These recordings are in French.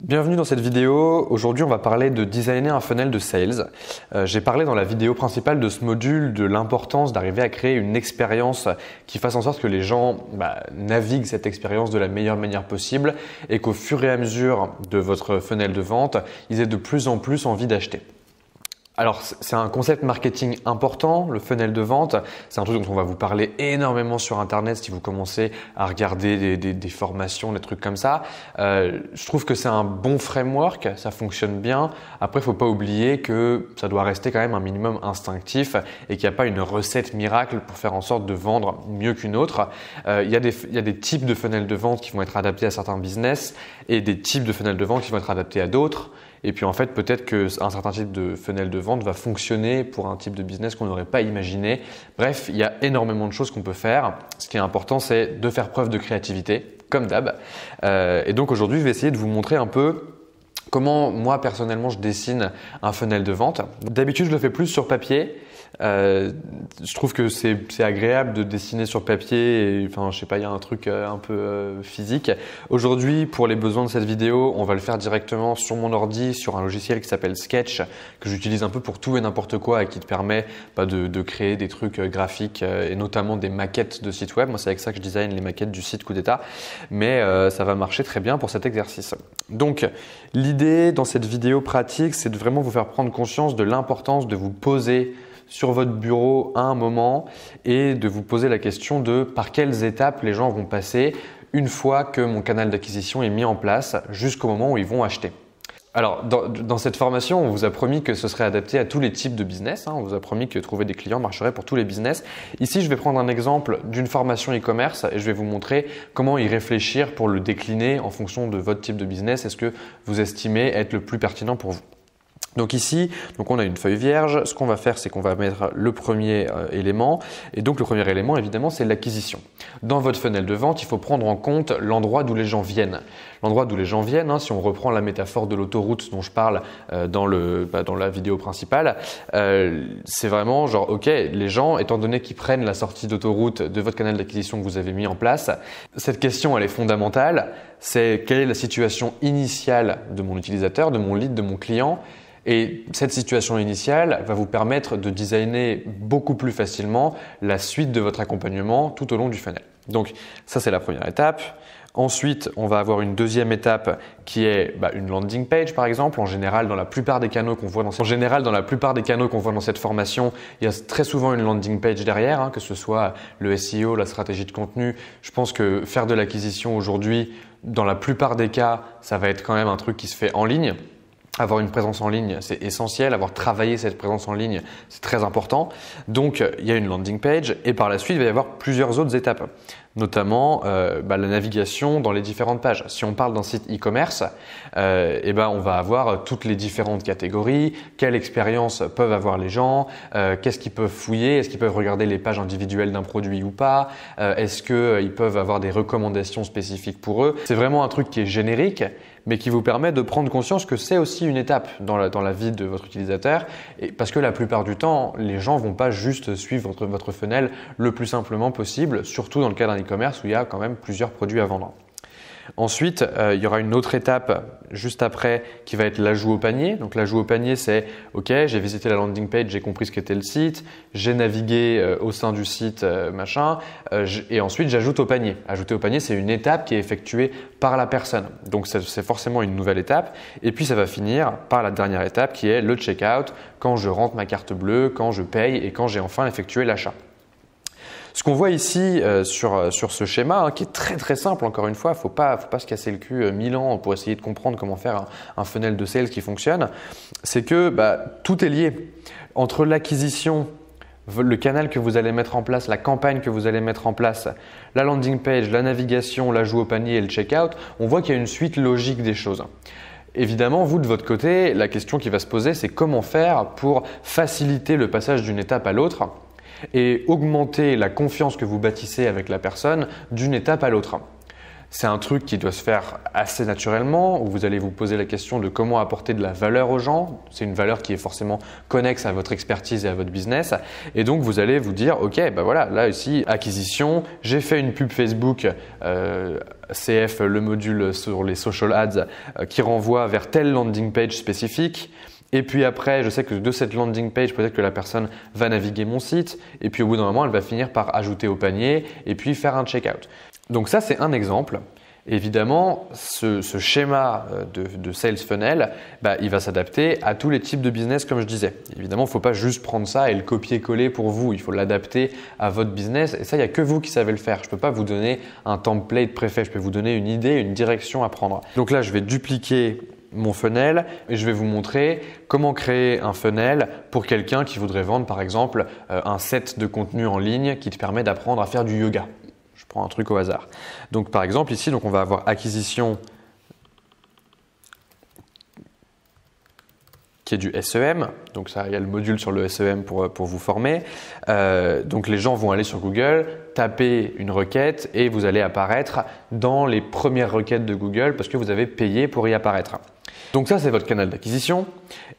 Bienvenue dans cette vidéo. Aujourd'hui, on va parler de designer un funnel de sales. J'ai parlé dans la vidéo principale de ce module de l'importance d'arriver à créer une expérience qui fasse en sorte que les gens naviguent cette expérience de la meilleure manière possible et qu'au fur et à mesure de votre funnel de vente, ils aient de plus en plus envie d'acheter. Alors, c'est un concept marketing important, le funnel de vente. C'est un truc dont on va vous parler énormément sur Internet si vous commencez à regarder des formations, des trucs comme ça. Je trouve que c'est un bon framework, ça fonctionne bien. Après, il ne faut pas oublier que ça doit rester quand même un minimum instinctif et qu'il n'y a pas une recette miracle pour faire en sorte de vendre mieux qu'une autre. Il y a des types de funnels de vente qui vont être adaptés à certains business et des types de funnels de vente qui vont être adaptés à d'autres. Et puis en fait, peut-être qu'un certain type de funnel de vente va fonctionner pour un type de business qu'on n'aurait pas imaginé. Bref, il y a énormément de choses qu'on peut faire. Ce qui est important, c'est de faire preuve de créativité, comme d'hab. Et donc aujourd'hui, je vais essayer de vous montrer un peu comment moi personnellement je dessine un funnel de vente. D'habitude, je le fais plus sur papier. Je trouve que c'est agréable de dessiner sur papier et je sais pas, il y a un truc un peu physique. Aujourd'hui, pour les besoins de cette vidéo, on va le faire directement sur mon ordi, sur un logiciel qui s'appelle Sketch, que j'utilise un peu pour tout et n'importe quoi et qui te permet de créer des trucs graphiques et notamment des maquettes de sites web. Moi, c'est avec ça que je design les maquettes du site Coup d'État, mais ça va marcher très bien pour cet exercice. Donc, l'idée dans cette vidéo pratique, c'est de vraiment vous faire prendre conscience de l'importance de vous poser sur votre bureau à un moment et de vous poser la question de par quelles étapes les gens vont passer une fois que mon canal d'acquisition est mis en place jusqu'au moment où ils vont acheter. Alors, dans cette formation, on vous a promis que ce serait adapté à tous les types de business. On vous a promis que trouver des clients marcherait pour tous les business. Ici, je vais prendre un exemple d'une formation e-commerce et je vais vous montrer comment y réfléchir pour le décliner en fonction de votre type de business et ce que vous estimez être le plus pertinent pour vous. Donc ici, on a une feuille vierge. Ce qu'on va faire, c'est qu'on va mettre le premier élément. Et donc le premier élément, évidemment, c'est l'acquisition. Dans votre funnel de vente, il faut prendre en compte l'endroit d'où les gens viennent. L'endroit d'où les gens viennent, si on reprend la métaphore de l'autoroute dont je parle dans la vidéo principale, c'est vraiment genre, ok, les gens, étant donné qu'ils prennent la sortie d'autoroute de votre canal d'acquisition que vous avez mis en place, cette question, elle est fondamentale. C'est quelle est la situation initiale de mon utilisateur, de mon lead, de mon client? Et cette situation initiale va vous permettre de designer beaucoup plus facilement la suite de votre accompagnement tout au long du funnel. Donc ça, c'est la première étape. Ensuite, on va avoir une deuxième étape qui est une landing page par exemple. En général, dans la plupart des canaux qu'on voit dans cette formation, il y a très souvent une landing page derrière, que ce soit le SEO, la stratégie de contenu. Je pense que faire de l'acquisition aujourd'hui, dans la plupart des cas, ça va être quand même un truc qui se fait en ligne. Avoir une présence en ligne, c'est essentiel. Avoir travaillé cette présence en ligne, c'est très important. Donc, il y a une landing page et par la suite, il va y avoir plusieurs autres étapes, notamment la navigation dans les différentes pages. Si on parle d'un site e-commerce, on va avoir toutes les différentes catégories, quelle expérience peuvent avoir les gens, qu'est-ce qu'ils peuvent fouiller, est-ce qu'ils peuvent regarder les pages individuelles d'un produit ou pas, est-ce qu'ils peuvent avoir des recommandations spécifiques pour eux. C'est vraiment un truc qui est générique, mais qui vous permet de prendre conscience que c'est aussi une étape dans la vie de votre utilisateur. Et parce que la plupart du temps, les gens vont pas juste suivre votre funnel le plus simplement possible, surtout dans le cas d'un e-commerce où il y a quand même plusieurs produits à vendre. Ensuite, il y aura une autre étape juste après qui va être l'ajout au panier. Donc l'ajout au panier, c'est OK, j'ai visité la landing page, j'ai compris ce qu'était le site, j'ai navigué au sein du site et ensuite j'ajoute au panier. Ajouter au panier, c'est une étape qui est effectuée par la personne. Donc c'est forcément une nouvelle étape. Et puis ça va finir par la dernière étape qui est le checkout, quand je rentre ma carte bleue, quand je paye et quand j'ai enfin effectué l'achat. Ce qu'on voit ici sur ce schéma, qui est très très simple, encore une fois, faut pas se casser le cul 1000 ans pour essayer de comprendre comment faire un funnel de sales qui fonctionne, c'est que tout est lié entre l'acquisition, le canal que vous allez mettre en place, la campagne que vous allez mettre en place, la landing page, la navigation, l'ajout au panier et le checkout. On voit qu'il y a une suite logique des choses. Évidemment, vous de votre côté, la question qui va se poser, c'est comment faire pour faciliter le passage d'une étape à l'autre et augmenter la confiance que vous bâtissez avec la personne d'une étape à l'autre. C'est un truc qui doit se faire assez naturellement, où vous allez vous poser la question de comment apporter de la valeur aux gens. C'est une valeur qui est forcément connexe à votre expertise et à votre business. Et donc, vous allez vous dire, OK, bah voilà, là ici, acquisition, j'ai fait une pub Facebook, CF, le module sur les social ads, qui renvoie vers telle landing page spécifique. Et puis après, je sais que de cette landing page, peut-être que la personne va naviguer mon site. Et puis au bout d'un moment, elle va finir par ajouter au panier et puis faire un checkout. Donc ça, c'est un exemple. Évidemment, ce schéma de sales funnel, il va s'adapter à tous les types de business comme je disais. Évidemment, il ne faut pas juste prendre ça et le copier-coller pour vous. Il faut l'adapter à votre business et ça, il n'y a que vous qui savez le faire. Je ne peux pas vous donner un template préfet, je peux vous donner une idée, une direction à prendre. Donc là, je vais dupliquer mon funnel et je vais vous montrer comment créer un funnel pour quelqu'un qui voudrait vendre par exemple un set de contenu en ligne qui te permet d'apprendre à faire du yoga. Je prends un truc au hasard. Donc par exemple ici, on va avoir acquisition qui est du SEM. Donc ça, il y a le module sur le SEM pour vous former. Donc les gens vont aller sur Google, taper une requête et vous allez apparaître dans les premières requêtes de Google parce que vous avez payé pour y apparaître. Donc ça, c'est votre canal d'acquisition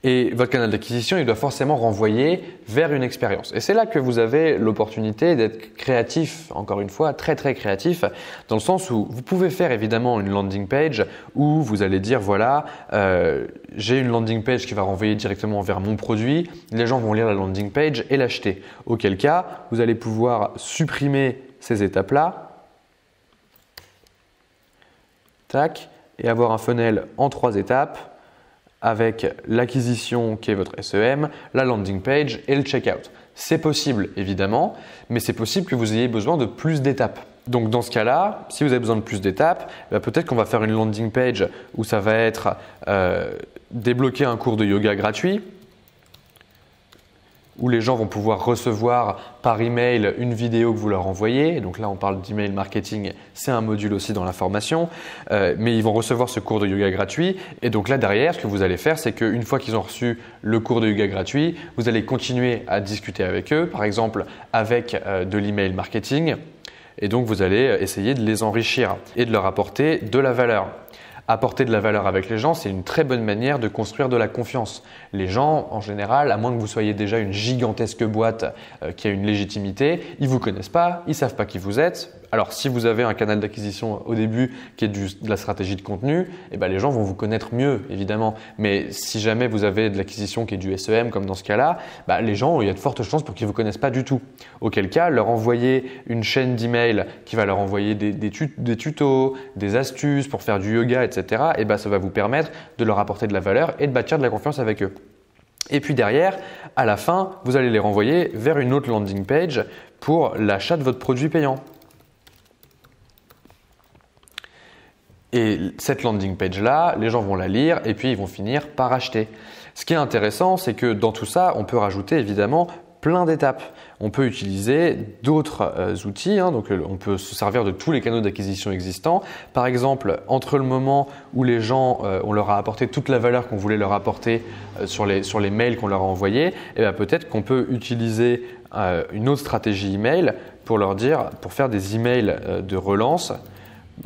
et votre canal d'acquisition, il doit forcément renvoyer vers une expérience. Et c'est là que vous avez l'opportunité d'être créatif, encore une fois, très très créatif, dans le sens où vous pouvez faire évidemment une landing page où vous allez dire voilà, j'ai une landing page qui va renvoyer directement vers mon produit, les gens vont lire la landing page et l'acheter. Auquel cas, vous allez pouvoir supprimer ces étapes-là. Tac. Et avoir un funnel en 3 étapes avec l'acquisition qui est votre SEM, la landing page et le checkout. C'est possible évidemment, mais c'est possible que vous ayez besoin de plus d'étapes. Donc dans ce cas-là, si vous avez besoin de plus d'étapes, peut-être qu'on va faire une landing page où ça va être débloquer un cours de yoga gratuit, où les gens vont pouvoir recevoir par email une vidéo que vous leur envoyez. Donc là, on parle d'email marketing, c'est un module aussi dans la formation. Mais ils vont recevoir ce cours de yoga gratuit. Et donc là, derrière, ce que vous allez faire, c'est qu'une fois qu'ils ont reçu le cours de yoga gratuit, vous allez continuer à discuter avec eux, par exemple avec de l'email marketing. Et donc, vous allez essayer de les enrichir et de leur apporter de la valeur. Apporter de la valeur avec les gens, c'est une très bonne manière de construire de la confiance. Les gens, en général, à moins que vous soyez déjà une gigantesque boîte qui a une légitimité, ils ne vous connaissent pas, ils ne savent pas qui vous êtes. Alors, si vous avez un canal d'acquisition au début qui est de la stratégie de contenu, les gens vont vous connaître mieux, évidemment. Mais si jamais vous avez de l'acquisition qui est du SEM, comme dans ce cas-là, les gens, il y a de fortes chances pour qu'ils ne vous connaissent pas du tout. Auquel cas, leur envoyer une chaîne d'email qui va leur envoyer des tutos, des astuces pour faire du yoga, etc. Ça va vous permettre de leur apporter de la valeur et de bâtir de la confiance avec eux. Et puis derrière, à la fin, vous allez les renvoyer vers une autre landing page pour l'achat de votre produit payant. Et cette landing page-là, les gens vont la lire et puis ils vont finir par acheter. Ce qui est intéressant, c'est que dans tout ça, on peut rajouter évidemment plein d'étapes. On peut utiliser d'autres outils, donc on peut se servir de tous les canaux d'acquisition existants. Par exemple, entre le moment où les gens, on leur a apporté toute la valeur qu'on voulait leur apporter sur les mails qu'on leur a envoyés, peut-être qu'on peut utiliser une autre stratégie email pour leur dire, pour faire des emails de relance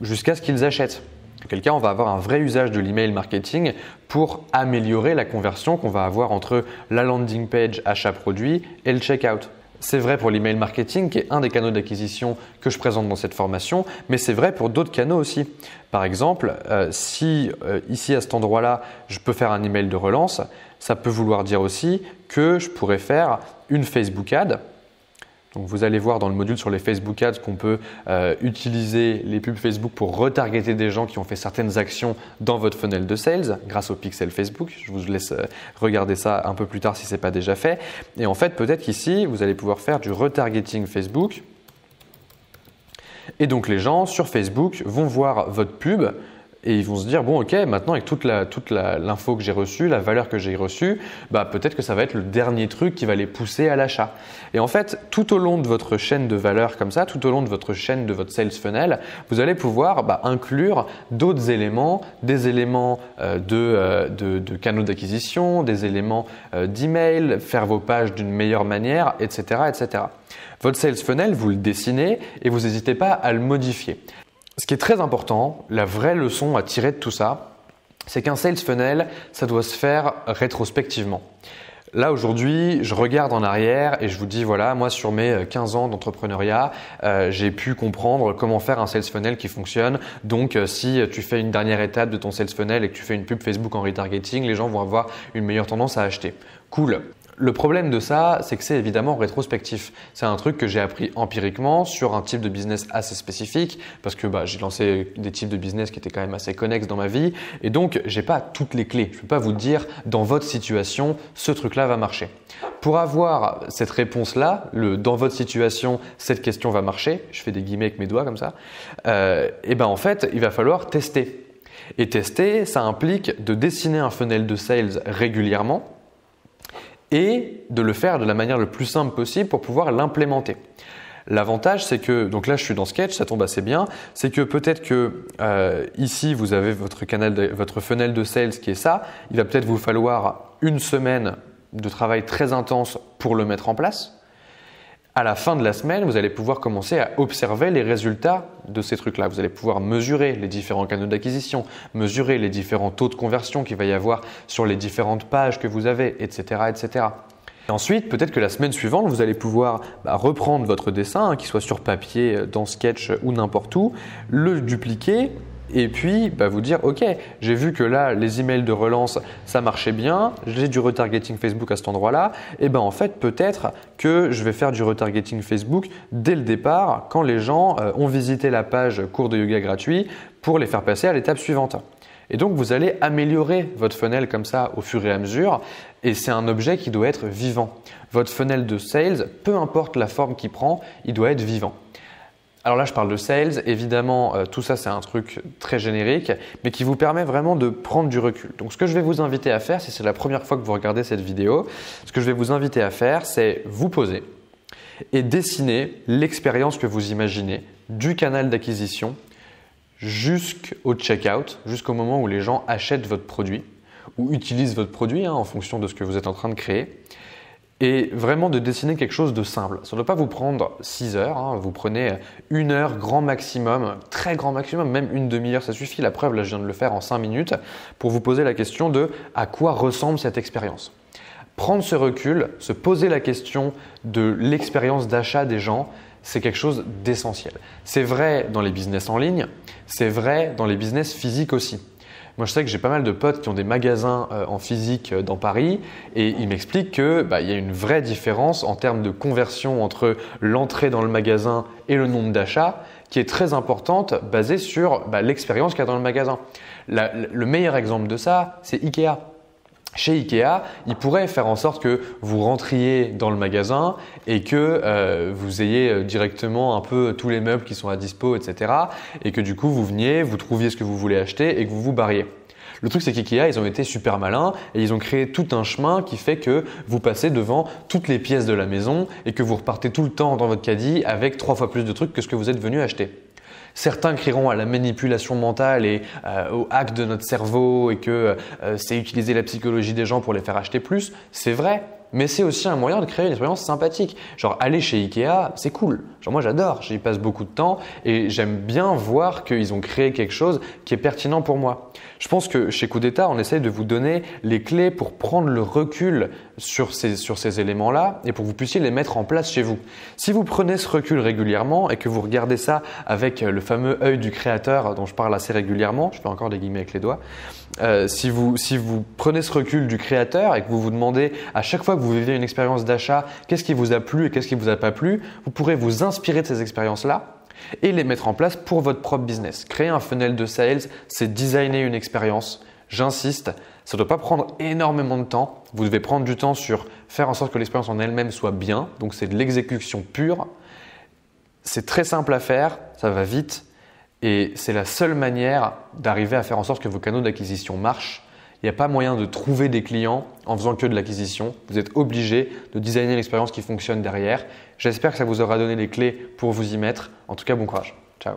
jusqu'à ce qu'ils achètent. Auquel cas, on va avoir un vrai usage de l'email marketing pour améliorer la conversion qu'on va avoir entre la landing page achat produit et le checkout. C'est vrai pour l'email marketing qui est un des canaux d'acquisition que je présente dans cette formation, mais c'est vrai pour d'autres canaux aussi. Par exemple, si ici à cet endroit-là, je peux faire un email de relance, ça peut vouloir dire aussi que je pourrais faire une Facebook ad. Donc vous allez voir dans le module sur les Facebook Ads qu'on peut utiliser les pubs Facebook pour retargeter des gens qui ont fait certaines actions dans votre funnel de sales grâce au pixel Facebook. Je vous laisse regarder ça un peu plus tard si ce n'est pas déjà fait. Et en fait, peut-être qu'ici, vous allez pouvoir faire du retargeting Facebook. Et donc les gens sur Facebook vont voir votre pub et ils vont se dire bon ok, maintenant avec toute l'info que j'ai reçue, la valeur que j'ai reçue, peut-être que ça va être le dernier truc qui va les pousser à l'achat. Et en fait, tout au long de votre chaîne de valeur comme ça, tout au long de votre chaîne de votre sales funnel, vous allez pouvoir inclure d'autres éléments, des éléments de canaux d'acquisition, des éléments d'email, faire vos pages d'une meilleure manière, etc., etc. Votre sales funnel, vous le dessinez et vous n'hésitez pas à le modifier. Ce qui est très important, la vraie leçon à tirer de tout ça, c'est qu'un sales funnel, ça doit se faire rétrospectivement. Là aujourd'hui, je regarde en arrière et je vous dis voilà, moi sur mes 15 ans d'entrepreneuriat, j'ai pu comprendre comment faire un sales funnel qui fonctionne. Donc si tu fais une dernière étape de ton sales funnel et que tu fais une pub Facebook en retargeting, les gens vont avoir une meilleure tendance à acheter. Cool. Le problème de ça, c'est que c'est évidemment rétrospectif. C'est un truc que j'ai appris empiriquement sur un type de business assez spécifique parce que j'ai lancé des types de business qui étaient quand même assez connexes dans ma vie et donc j'ai pas toutes les clés. Je peux pas vous dire dans votre situation, ce truc-là va marcher. Pour avoir cette réponse-là, dans votre situation, cette question va marcher, je fais des guillemets avec mes doigts comme ça, en fait, il va falloir tester. Et tester, ça implique de dessiner un funnel de sales régulièrement et de le faire de la manière le plus simple possible pour pouvoir l'implémenter. L'avantage, c'est que, donc là je suis dans Sketch, ça tombe assez bien, c'est que peut-être que ici vous avez votre funnel de sales qui est ça, il va peut-être vous falloir une semaine de travail très intense pour le mettre en place. À la fin de la semaine, vous allez pouvoir commencer à observer les résultats de ces trucs-là. Vous allez pouvoir mesurer les différents canaux d'acquisition, mesurer les différents taux de conversion qu'il va y avoir sur les différentes pages que vous avez, etc. etc. Et ensuite, peut-être que la semaine suivante, vous allez pouvoir reprendre votre dessin, qu'il soit sur papier, dans Sketch ou n'importe où, le dupliquer et puis vous dire ok, j'ai vu que là les emails de relance ça marchait bien, j'ai du retargeting Facebook à cet endroit-là, et en fait peut-être que je vais faire du retargeting Facebook dès le départ quand les gens ont visité la page cours de yoga gratuit pour les faire passer à l'étape suivante. Et donc vous allez améliorer votre funnel comme ça au fur et à mesure et c'est un objet qui doit être vivant. Votre funnel de sales, peu importe la forme qu'il prend, il doit être vivant. Alors là, je parle de sales. Évidemment, tout ça, c'est un truc très générique, mais qui vous permet vraiment de prendre du recul. Donc, ce que je vais vous inviter à faire, si c'est la première fois que vous regardez cette vidéo, ce que je vais vous inviter à faire, c'est vous poser et dessiner l'expérience que vous imaginez du canal d'acquisition jusqu'au checkout, jusqu'au moment où les gens achètent votre produit ou utilisent votre produit en fonction de ce que vous êtes en train de créer. Et vraiment de dessiner quelque chose de simple. Ça ne doit pas vous prendre 6 heures, vous prenez 1 heure grand maximum, très grand maximum, même une demi-heure ça suffit. La preuve, là je viens de le faire en 5 minutes pour vous poser la question de à quoi ressemble cette expérience. Prendre ce recul, se poser la question de l'expérience d'achat des gens, c'est quelque chose d'essentiel. C'est vrai dans les business en ligne, c'est vrai dans les business physiques aussi. Moi, je sais que j'ai pas mal de potes qui ont des magasins en physique dans Paris et ils m'expliquent qu'il y a une vraie différence en termes de conversion entre l'entrée dans le magasin et le nombre d'achats qui est très importante basée sur l'expérience qu'il y a dans le magasin. Le meilleur exemple de ça, c'est Ikea. Chez Ikea, ils pourraient faire en sorte que vous rentriez dans le magasin et que vous ayez directement un peu tous les meubles qui sont à dispo, etc. Et que du coup, vous veniez, vous trouviez ce que vous voulez acheter et que vous vous barriez. Le truc, c'est qu'IKEA, ils ont été super malins et ils ont créé tout un chemin qui fait que vous passez devant toutes les pièces de la maison et que vous repartez tout le temps dans votre caddie avec 3 fois plus de trucs que ce que vous êtes venu acheter. Certains crieront à la manipulation mentale et au hack de notre cerveau et que c'est utiliser la psychologie des gens pour les faire acheter plus. C'est vrai, mais c'est aussi un moyen de créer une expérience sympathique. Genre aller chez Ikea, c'est cool. Genre moi j'adore, j'y passe beaucoup de temps et j'aime bien voir qu'ils ont créé quelque chose qui est pertinent pour moi. Je pense que chez Coup d'État, on essaye de vous donner les clés pour prendre le recul sur ces éléments-là et pour que vous puissiez les mettre en place chez vous. Si vous prenez ce recul régulièrement et que vous regardez ça avec le fameux œil du créateur dont je parle assez régulièrement, je fais encore des guillemets avec les doigts, si vous prenez ce recul du créateur et que vous vous demandez à chaque fois que vous vivez une expérience d'achat, qu'est-ce qui vous a plu et qu'est-ce qui vous a pas plu, vous pourrez vous inspirer de ces expériences-là et les mettre en place pour votre propre business. Créer un funnel de sales, c'est designer une expérience. J'insiste, ça ne doit pas prendre énormément de temps. Vous devez prendre du temps sur faire en sorte que l'expérience en elle-même soit bien. Donc, c'est de l'exécution pure. C'est très simple à faire, ça va vite et c'est la seule manière d'arriver à faire en sorte que vos canaux d'acquisition marchent. Il n'y a pas moyen de trouver des clients en faisant que de l'acquisition. Vous êtes obligé de designer l'expérience qui fonctionne derrière. J'espère que ça vous aura donné les clés pour vous y mettre. En tout cas, bon courage. Ciao.